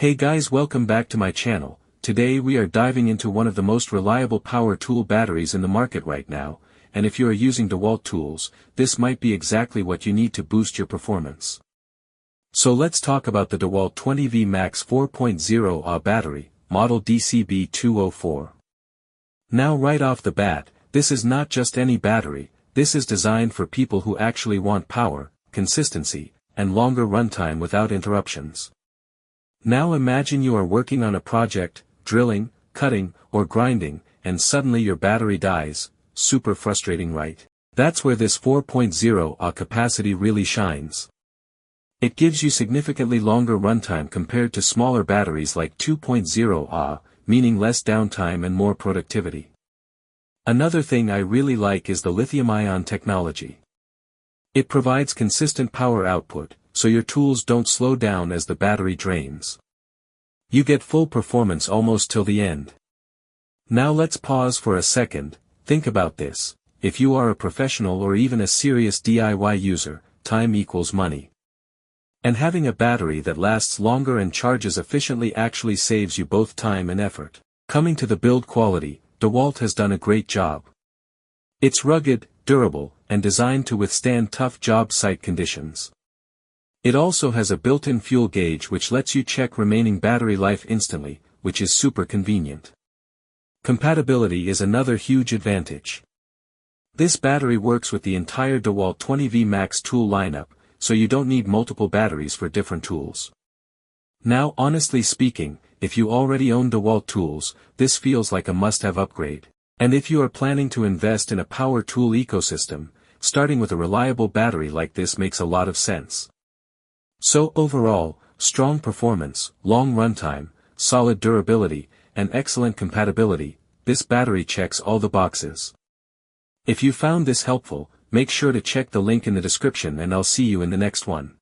Hey guys, welcome back to my channel. Today we are diving into one of the most reliable power tool batteries in the market right now, and if you are using DeWalt tools, this might be exactly what you need to boost your performance. So let's talk about the DeWalt 20V Max 4.0 Ah battery, model DCB204. Now right off the bat, this is not just any battery, this is designed for people who actually want power, consistency, and longer runtime without interruptions. Now imagine you are working on a project, drilling, cutting, or grinding, and suddenly your battery dies. Super frustrating, right? That's where this 4.0 Ah capacity really shines. It gives you significantly longer runtime compared to smaller batteries like 2.0 Ah, meaning less downtime and more productivity. Another thing I really like is the lithium-ion technology. It provides consistent power output, so your tools don't slow down as the battery drains. You get full performance almost till the end. Now let's pause for a second. Think about this. If you are a professional or even a serious DIY user, time equals money. And having a battery that lasts longer and charges efficiently actually saves you both time and effort. Coming to the build quality, DeWalt has done a great job. It's rugged, durable, and designed to withstand tough job site conditions. It also has a built-in fuel gauge which lets you check remaining battery life instantly, which is super convenient. Compatibility is another huge advantage. This battery works with the entire DeWalt 20V Max tool lineup, so you don't need multiple batteries for different tools. Now honestly speaking, if you already own DeWalt tools, this feels like a must-have upgrade. And if you are planning to invest in a power tool ecosystem, starting with a reliable battery like this makes a lot of sense. So overall, strong performance, long runtime, solid durability, and excellent compatibility, this battery checks all the boxes. If you found this helpful, make sure to check the link in the description and I'll see you in the next one.